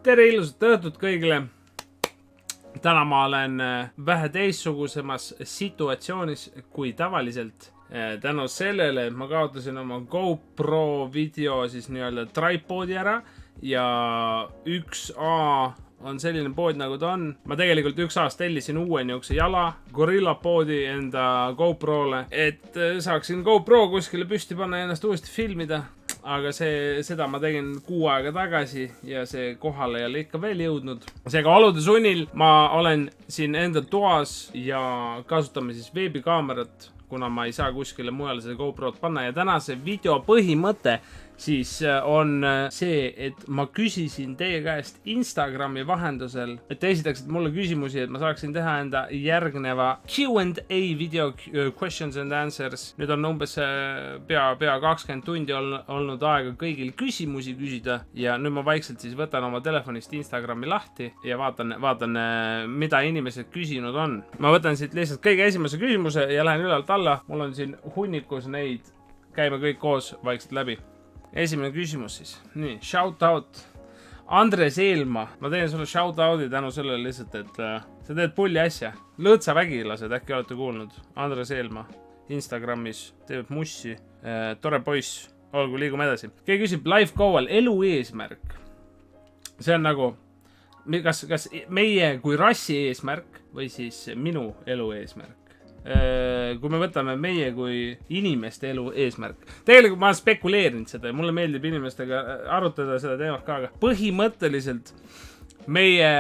tere ilusat õhtut kõigile. Täna ma olen vähe teistsugusemas situatsioonis kui tavaliselt. Tänu sellele, et ma kaotasin oma GoPro video siis nii-öelda tripodi ära ja 1A on selline pood nagu ta on. Ma tegelikult 1A tellisin uue niukse jala Gorilla poodi enda GoPro'le, et saaksin GoPro kuskile püsti panna ja ennast uuesti filmida. Aga seda ma tegin 6 aega tagasi ja see kohale ei ole ikka veel jõudnud. Seega olude sunnil ma olen siin enda toas ja kasutame siis veebikaamerat, kuna ma ei saa kuskile mujale seda GoPro'd panna. Ja tänase video põhimõte siis on see, et ma küsisin teie käest Instagrami vahendusel, et te esitaksite mulle küsimusi, et ma saaksin teha enda järgneva Q&A video, questions and answers. Nüüd on umbes pea 20 tundi olnud aega kõigil küsimusi küsida ja nüüd ma vaikselt siis võtan oma telefonist Instagrami lahti ja vaatan mida inimesed küsinud on. Ma võtan siit lihtsalt kõige esimese küsimuse ja lähen ülalt alla. Mul on siin hunnikus neid, käime kõik koos vaikselt läbi. Esimene küsimus siis. Nii, shout out. Andres Eelma. Ma teen sulle shout out'i tänu sellele lihtsalt, et sa teed pulli asja. Lõõtsa vägilased, äkki olete kuulnud. Andres Eelma Instagramis teeb mussi. Tore poiss. Olgu, liigume edasi. Keegi küsib life goal, elu eesmärk. See on nagu, kas meie kui rassi eesmärk või siis minu elu eesmärk. Kui me võtame meie kui inimeste elu eesmärk. Tegelikult ma olen spekuleerinud seda ja mulle meeldib inimestega arutada seda teemat ka, aga põhimõtteliselt meie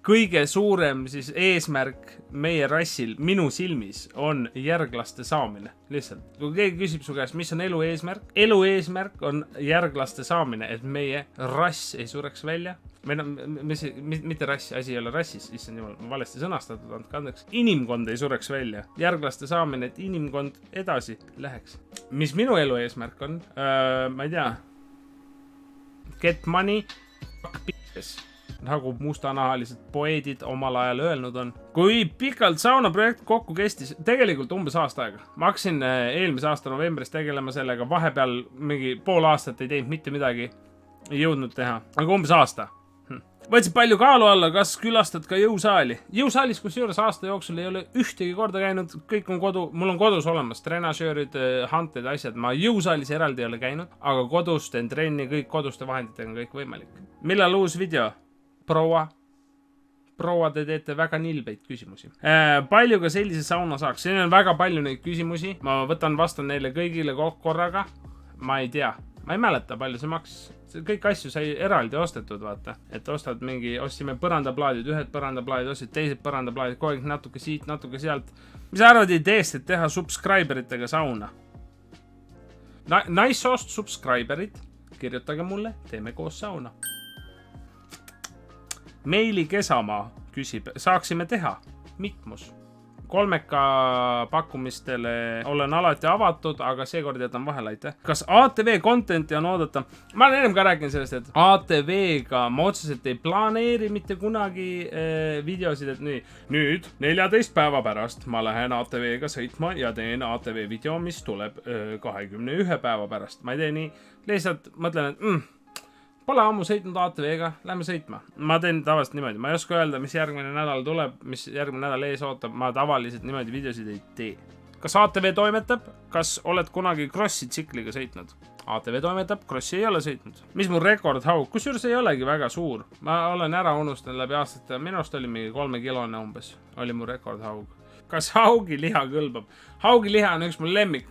kõige suurem siis eesmärk meie rassil minu silmis on järglaste saamine. Lihtsalt, kui keegi küsib su käest, mis on elu eesmärk? Elu eesmärk on järglaste saamine, et meie rass ei sureks välja. Mitte rass, asi ei ole rassis, issand jumal, valesti sõnastatud, andke andeks. Inimkond ei sureks välja. Järglaste saamine, et inimkond edasi läheks. Mis minu elu eesmärk on? Ma ei tea. Get money, fuck bitches. Nagu mustanahalised poeedid omal ajal öelnud on. Kui pikalt saunaprojekt kokku kestis, tegelikult umbes aasta aega. Ma hakkasin eelmise aasta novembris tegelema sellega, vahepeal mingi pool aastat ei teinud mitte midagi, ei jõudnud teha, aga umbes aasta. Võtsid palju kaalu alla, kas külastad ka jõusaali? Jõusaalis, kus juures aasta jooksul ei ole ühtegi korda käinud, kõik on mul on kodus olemas, trenažöörid, hanted, asjad. Ma jõusaalis eraldi ei ole käinud, aga kodus teen trenni, kõik koduste vahenditega on kõik võimalik. Millal uus video? Proua, te teete väga nilbeid küsimusi. Palju ka sellise sauna saaks? Siin on väga palju neid küsimusi. Ma vastan neile kõigile korraga. Ma ei tea. Ma ei mäleta, palju see maks. Kõik asju sai eraldi ostetud, vaata. Et ostsime põrandaplaadid, ühed põrandaplaadid, ostsid teised põrandaplaadid, kogu aeg natuke siit, natuke sealt. Mis arvad ideest, et teha subscriberitega sauna? Naissoost subscriberid, kirjutage mulle, teeme koos sauna. Meili Kesamaa küsib, saaksime teha mitmus. 3K pakkumistele olen alati avatud, aga seekord jätan vahele, aitäh. Kas ATV contenti on oodata? Ma olen ennem ka rääkinud sellest, et ATV-ga ma otseselt ei planeeri mitte kunagi videosid, et nüüd 14 päeva pärast ma lähen ATV-ga sõitma ja teen ATV video, mis tuleb 21 päeva pärast. Ma ei tee nii, lihtsalt mõtlen, et pole ammu sõitnud ATV-ga, lähme sõitma. Ma teen tavaliselt niimoodi, ma ei oska öelda, mis järgmine nädal tuleb, mis järgmine nädal ees ootab, ma tavaliselt niimoodi videosid ei tee. Kas ATV toimetab? Kas oled kunagi krossi tsikliga sõitnud? ATV toimetab, krossi ei ole sõitnud. Mis mu rekordhaug? Kusjuures ei olegi väga suur. Ma olen ära unustanud läbi aastate, minust oli mingi 3 kilone umbes, oli mu rekordhaug. Kas haugiliha kõlbab? Haugiliha on üks mu lemmik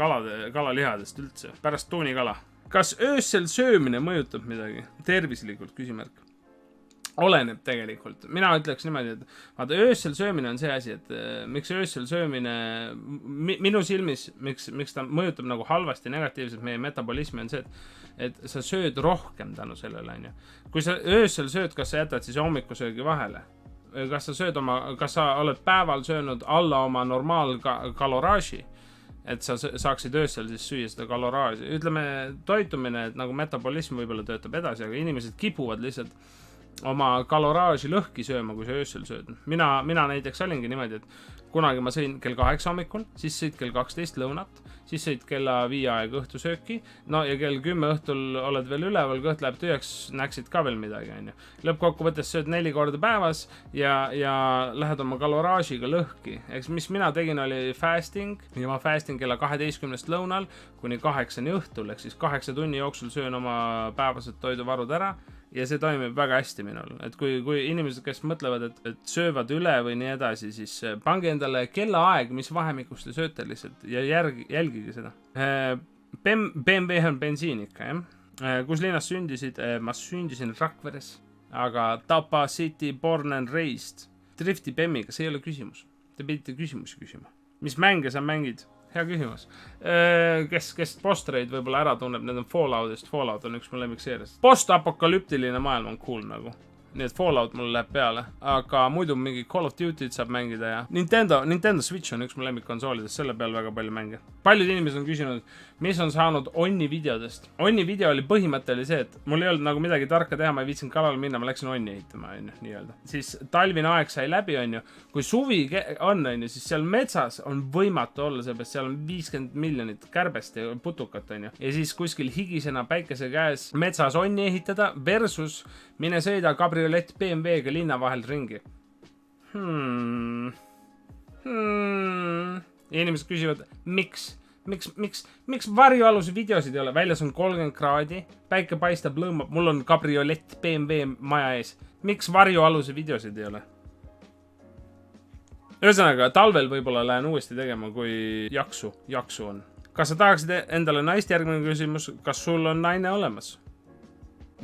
kalalihadest üldse, pärast tuunikala. Kas öösel söömine mõjutab midagi? Tervislikult küsimärk. Oleneb tegelikult. Mina ütleks niimoodi, et vaata, öösel söömine on see asi, et miks öösel söömine minu silmis, miks ta mõjutab nagu halvasti negatiivselt meie metabolismi on see, et sa sööd rohkem tänu sellele. Kui sa öösel sööd, kas sa jätad siis hommikusöögi vahele? Kas sa oled päeval söönud alla oma normaalkaloraaži? Et sa saaksid öösel siis süüa seda kaloraaži. Ütleme, toitumine, et nagu metabolism võib-olla töötab edasi, aga inimesed kipuvad lihtsalt oma kaloraaži lõhki sööma, kui sa öösel sööd. Mina näiteks olingi niimoodi, et kunagi ma sõin kell 8 hommikul, siis sõid kell 12 lõunat, siis sõid kella 5 aega õhtusööki, no ja kell 10 õhtul oled veel üleval, kõht läheb tühjaks, näksid ka veel midagi, on ju. Lõppkokkuvõttes sööd 4 korda päevas ja lähed oma kaloraažiga lõhki. Eks mis mina tegin oli fasting ja ma fasting kella 12 lõunal kuni 8 õhtul, ehk siis 8 tunni jooksul söön oma päevased toiduvarud ära. Ja see toimib väga hästi minul, et kui inimesed, kes mõtlevad, et söövad üle või nii edasi, siis pange endale kellaaeg, mis vahemikus te sööte lihtsalt ja jälgige seda. BMW on bensiin ikka, jah. Kus linnas sündisid? Ma sündisin Rakveres, aga Tapa City born and raised. Drifti Bemmiga, see ei ole küsimus. Te pidite küsimusi küsima. Mis mänge sa mängid? Hea küsimus. Kes postreid võib-olla ära tunneb, need on Falloutist. Fallout on üks mu lemmikseeriast. Postapokalüptiline maailm on cool nagu. Nii et Fallout mulle läheb peale. Aga muidu mingi Call of Duty't saab mängida ja Nintendo Switch on üks mu lemmikkonsoolidest, selle peal väga palju mänge. Paljud inimesed on küsinud, mis on saanud Onni videodest. Onni video oli põhimõte oli see, et mul ei olnud nagu midagi tarka teha, ma ei viitsinud kalale minna, ma läksin Onni ehitama, on ju, nii-öelda. Siis talvine aeg sai läbi, on ju. Kui suvi on ju, siis seal metsas on võimatu olla, seepärast seal on 50 miljonit kärbest ja putukat, on ju. Ja siis kuskil higisena päikese käes metsas Onni ehitada versus mine sõida kabriolett BMW-ga linna vahel ringi. Ja inimesed küsivad, miks varjualuse videosid ei ole? Väljas on 30 kraadi, päike paistab, lõõmab, mul on kabriolett BMW maja ees. Miks varjualuse videosid ei ole? Ühesõnaga, talvel võib-olla lähen uuesti tegema, kui jaksu on. Kas sa tahaksid endale naist? Järgmine küsimus, kas sul on naine olemas?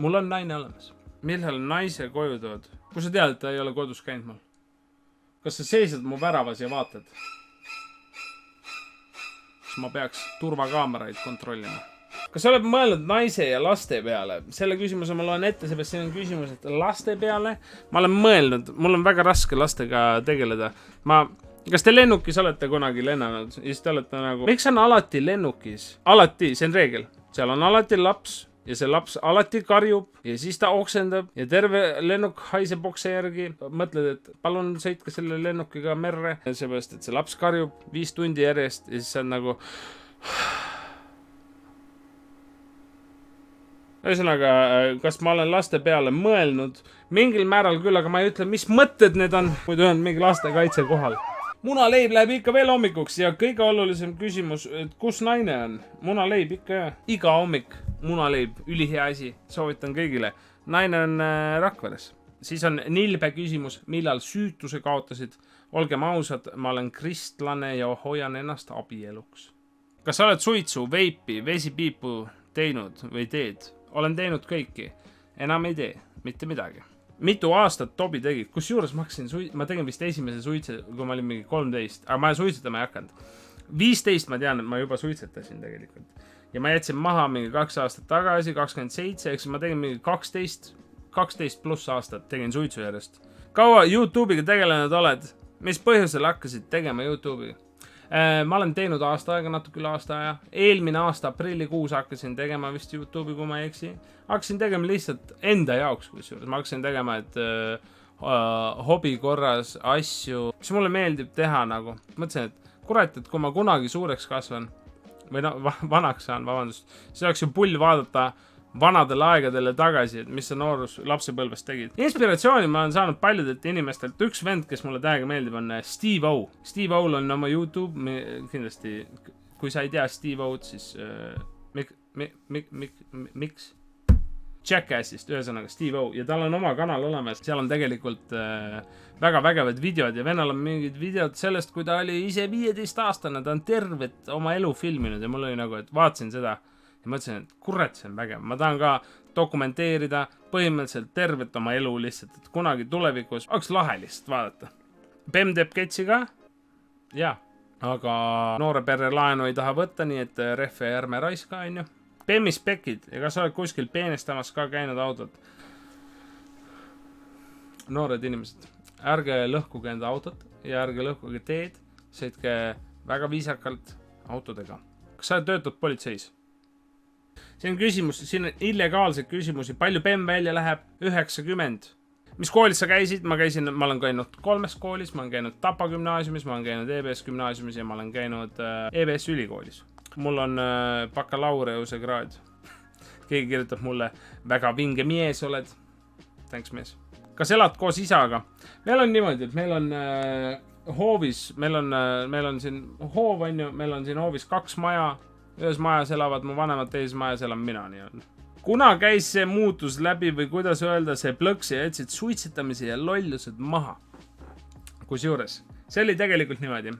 Mul on naine olemas. Millal naise koju tood? Kui sa tead, et ta ei ole kodus käinud mul? Kas sa seisad mu väravas ja vaatad? Kas ma peaks turvakaameraid kontrollima? Kas sa oled mõelnud naise ja laste peale? Selle küsimuse ma loen ette, seepärast siin on küsimus, et laste peale. Ma olen mõelnud, mul on väga raske lastega tegeleda. Kas te lennukis olete kunagi lennanud? Ja siis te olete nagu, miks on alati lennukis? Alati, see on reegel. Seal on alati laps. Ja see laps alati karjub ja siis ta oksendab ja terve lennuk haiseb okse järgi. Mõtled, et palun sõitke selle lennukiga merre. Seepärast, et see laps karjub 5 tundi järjest ja siis see on nagu... Ühesõnaga, kas ma olen laste peale mõelnud? Mingil määral küll, aga ma ei ütle, mis mõtted need on. Muidu on mingi lastekaitse kohal. Munaleib läheb ikka veel hommikuks ja kõige olulisem küsimus, et kus naine on? Munaleib ikka ja. Iga hommik munaleib, ülihea asi, soovitan kõigile. Naine on Rakveres. Siis on nilbe küsimus, millal süütuse kaotasid. Olgem ausad, ma olen kristlane ja hoian ennast abieluks. Kas sa oled suitsu, veipi, vesipiipu teinud või teed? Olen teinud kõiki. Enam ei tee, mitte midagi. Mitu aastat Tobi tegi, kus juures ma tegin vist esimese suitse, kui ma olin mingi 13, aga ma suitsetama ei hakanud. 15 ma tean, et ma juba suitsetasin tegelikult. Ja ma jätsin maha mingi 2 aastat tagasi, 27, eks ma tegin mingi 12 pluss aastat tegin suitsu järjest. Kaua YouTube'iga tegelenud oled? Mis põhjusel hakkasid tegema YouTube'iga? Ma olen teinud aasta aega, natuke üle aasta aja. Eelmine aasta aprillikuus hakkasin tegema vist YouTube'i, kui ma ei eksi. Hakkasin tegema lihtsalt enda jaoks, kusjuures. Ma hakkasin tegema, et hobi korras asju, mis mulle meeldib teha nagu. Mõtlesin, et kurat, et kui ma kunagi suureks kasvan, või no, vanaks saan, vabandust, siis oleks ju pull vaadata vanadele aegadele tagasi, et mis sa noorus lapsepõlvest tegid. Inspiratsiooni ma olen saanud paljudelt inimestelt. Üks vend, kes mulle täiega meeldib, on Steve O. Steve O'l on oma YouTube, kindlasti, kui sa ei tea Steve O'd, siis miks? Jackassist, ühesõnaga Steve O. Ja tal on oma kanal olemas. Seal on tegelikult väga vägevad videod ja vennal on mingid videod sellest, kui ta oli ise 15-aastane, ta on tervet oma elu filminud ja mul oli nagu, et vaatasin seda ja mõtlesin, et kurat, see on vägev. Ma tahan ka dokumenteerida põhimõtteliselt tervet oma elu lihtsalt, et kunagi tulevikus oleks lahe lihtsalt vaadata. Bem teeb ketsi ka? Jaa. Aga noore perre laenu ei taha võtta, nii et rehve ärme raiska, on ju. Bemmi spekid ja kas oled kuskil peenestamas ka käinud autot? Noored inimesed, ärge lõhkuge enda autot ja ärge lõhkuge teed, sõitke väga viisakalt autodega. Kas sa töötad politseis? Siin on küsimus, siin on illegaalseid küsimusi. Palju Bem välja läheb? 90. mis koolis sa käisid? Ma olen käinud 3 koolis, ma olen käinud Tapa gümnaasiumis, ma olen käinud EBS gümnaasiumis ja ma olen käinud EBS ülikoolis. Mul on bakalaureuse kraad. Keegi kirjutab mulle, väga vinge mees oled. Thanks, mees. Kas elad koos isaga? Meil on niimoodi, et meil on hoovis, meil on siin hoov, on ju, meil on siin hoovis 2 maja. Ühes majas elavad mu vanemad, teises majas elan mina. Kuna käis see muutus läbi või kuidas öelda, see plõks ja jätsid suitsetamise ja lollused maha? Kusjuures, see oli tegelikult niimoodi,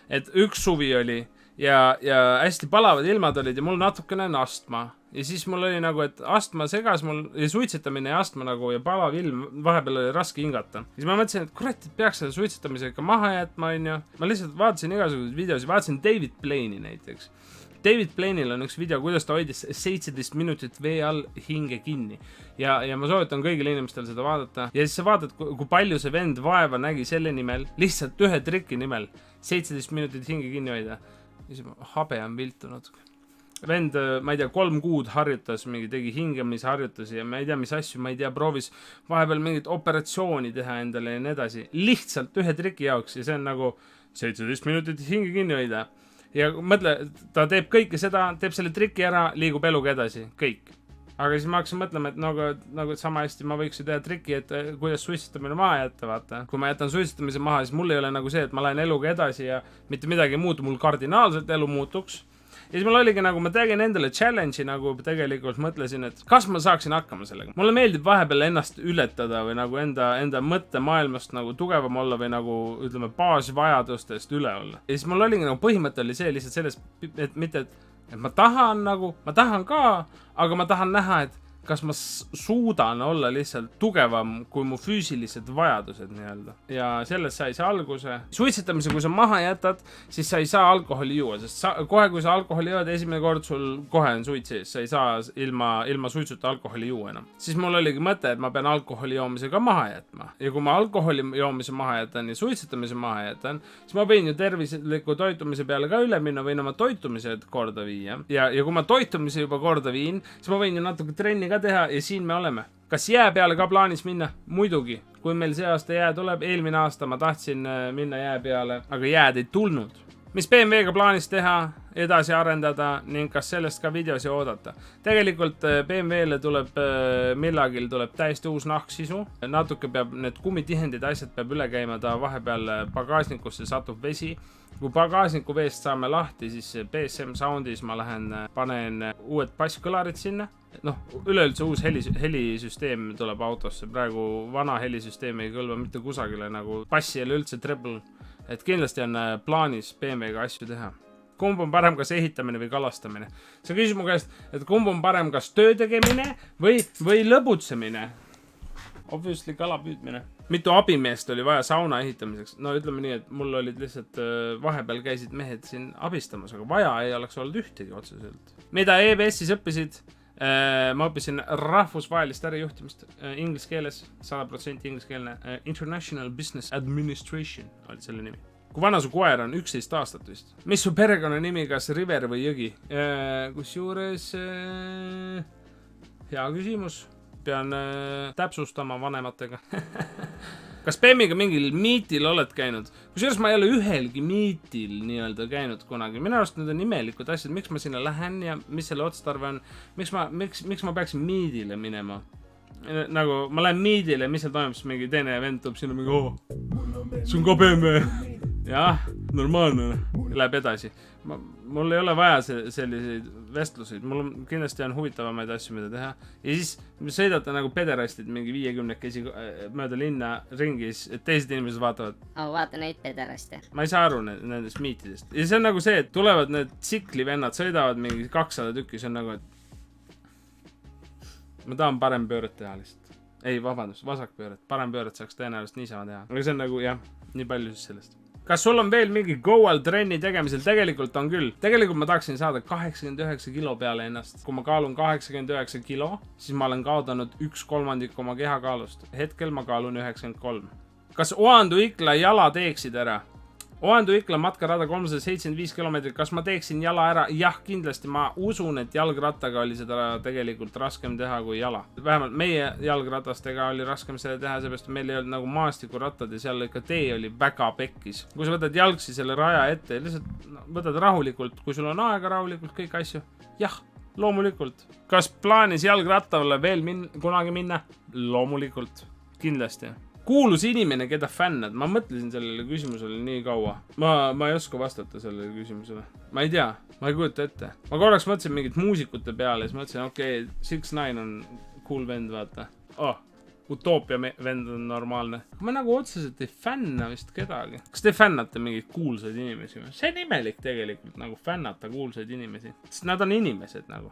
et üks suvi oli ja hästi palavad ilmad olid ja mul natukene astma. Ja siis mul oli nagu, et astma segas mul ja suitsetamine ja astma nagu ja palav ilm, vahepeal oli raske hingata. Ja siis ma mõtlesin, et kurat, et peaks selle suitsetamise ikka maha jätma, on ju. Ma lihtsalt vaatasin igasuguseid videosid, vaatasin David Blaine'i näiteks. David Blaine'il on üks video, kuidas ta hoidis 17 minutit vee all hinge kinni. Ja ma soovitan kõigile inimestel seda vaadata. Ja siis sa vaatad, kui palju see vend vaeva nägi selle nimel, lihtsalt ühe triki nimel, 17 minutit hinge kinni hoida. Ja siis habe on viltu natuke. Vend, ma ei tea, 3 kuud harjutas, tegi hingamisharjutusi ja ma ei tea, mis asju, ma ei tea, proovis vahepeal mingit operatsiooni teha endale ja nii edasi. Lihtsalt ühe triki jaoks ja see on nagu 17 minutit hinge kinni hoida. Ja mõtle, ta teeb kõike seda, teeb selle triki ära, liigub eluga edasi, kõik. Aga siis ma hakkasin mõtlema, et nagu sama hästi ma võiks ju teha triki, et kuidas suitsetamine maha jätta, vaata. Kui ma jätan suitsetamise maha, siis mul ei ole nagu see, et ma lähen eluga edasi ja mitte midagi muutu, mul kardinaalselt elu muutuks. Ja siis mul oligi nagu, ma tegin endale challenge'i nagu tegelikult mõtlesin, et kas ma saaksin hakkama sellega. Mulle meeldib vahepeal ennast ületada või nagu enda mõtte maailmast nagu tugevam olla või nagu, ütleme, baasvajadustest üle olla. Ja siis mul oligi nagu põhimõte oli see lihtsalt selles, et mitte, et ma tahan ka, aga ma tahan näha, et kas ma suudan olla lihtsalt tugevam kui mu füüsilised vajadused nii-öelda. Ja sellest sai see alguse. Suitsetamise, kui sa maha jätad, siis sa ei saa alkoholi juua, sest kohe, kui sa alkoholi jõud, esimene kord sul kohe on suits sees, sa ei saa ilma suitsuta alkoholi juua enam. Siis mul oligi mõte, et ma pean alkoholi joomise ka maha jätma. Ja kui ma alkoholi joomise maha jätan ja suitsetamise maha jätan, siis ma võin ju tervisliku toitumise peale ka üle minna, võin oma toitumised korda viia. Ja kui ma toitumise juba korda viin, siis ma võin ju natuke trenni ka teha ja siin me oleme. Kas jää peale ka plaanis minna? Muidugi. Kui meil see aasta jää tuleb, eelmine aasta ma tahtsin minna jää peale, aga jääd ei tulnud. Mis BMW-ga plaanis teha, edasi arendada ning kas sellest ka videosi oodata? Tegelikult BMW-le millagil tuleb täiesti uus nahksisu. Natuke peab need kummitihendid asjad peab üle käima, ta vahepeal pagasnikusse satub vesi. Kui pagasniku veest saame lahti, siis BSM Soundis ma panen uued basskõlarid sinna. Üleüldse uus helisüsteem tuleb autosse. Praegu vana helisüsteem ei kõlba mitte kusagile nagu bassi ei üldse treble. Et kindlasti on plaanis BMW-ga asju teha. Kumb on parem, kas ehitamine või kalastamine? Sa küsis mu käest, et kumb on parem, kas töö tegemine või lõbutsemine? Obviously kala püüdmine. Mitu abimeest oli vaja sauna ehitamiseks? No ütleme nii, et mul olid lihtsalt vahepeal käisid mehed siin abistamas, aga vaja ei oleks olnud ühtegi otseselt. Mida EBS-is õppisid? Ma õppisin rahvusvahelist ärijuhtimist inglise keeles, 100% ingliskeelne. International Business Administration oli selle nimi. Kui vana su koer on? 11 aastat vist. Mis su perekonna nimi, kas River või Jõgi? Kusjuures hea küsimus. Pean täpsustama vanematega. Kas Bemmiga mingil miitil oled käinud? Kusjuures ma ei ole ühelgi miitil nii-öelda käinud kunagi. Minu arust need on imelikud asjad, miks ma sinna lähen ja mis selle otstarve on. Miks ma peaksin miidile minema? Nagu ma lähen miidile, mis seal toimub, siis mingi teine vend tuleb sinna mingi, see on ka BMW. Jah, normaalne. Läheb edasi. Mul ei ole vaja selliseid vestluseid. Mul kindlasti on huvitavamaid asju, mida teha. Ja siis sõidate nagu pederastid mingi 50-kesi mööda linna ringis, et teised inimesed vaatavad. Vaata neid pederaste. Ma ei saa aru nendest miitidest. Ja see on nagu see, et tulevad need tsiklivennad, sõidavad mingi 200 tükki, see on nagu, et ma tahan parem pööret teha lihtsalt. Ei, vabandust, vasakpööret. Parem pööret saaks tõenäoliselt niisama teha. Aga see on nagu, jah, nii palju siis sellest. Kas sul on veel mingi goal trenni tegemisel? Tegelikult on küll. Tegelikult ma tahaksin saada 89 kilo peale ennast. Kui ma kaalun 89 kilo, siis ma olen kaotanud 1/3 oma kehakaalust. Hetkel ma kaalun 93. Kas Oandu Ikla jala teeksid ära? Oandu-Ikla matkarada 375 kilomeetrit. Kas ma teeksin jala ära? Jah, kindlasti ma usun, et jalgrattaga oli seda tegelikult raskem teha kui jala. Vähemalt meie jalgratastega oli raskem seda teha, seepärast meil ei olnud nagu maastikurattad ja seal ikka tee oli väga pekkis. Kui sa võtad jalgsi selle raja ette ja lihtsalt võtad rahulikult, kui sul on aega rahulikult kõik asju. Jah, loomulikult. Kas plaanis jalgrattavale veel kunagi minna? Loomulikult. Kindlasti. Kuulus inimene, keda fännad. Ma mõtlesin sellele küsimusele nii kaua. Ma ei oska vastata sellele küsimusele. Ma ei tea. Ma ei kujuta ette. Ma korraks mõtlesin mingit muusikute peale ja siis mõtlesin, okei, 6ix9ine on cool vend, vaata. Utopia vend on normaalne. Ma nagu otseselt ei fänna vist kedagi. Kas te fännate mingeid kuulsaid inimesi? See on imelik tegelikult, nagu fännata kuulsaid inimesi. Sest nad on inimesed nagu.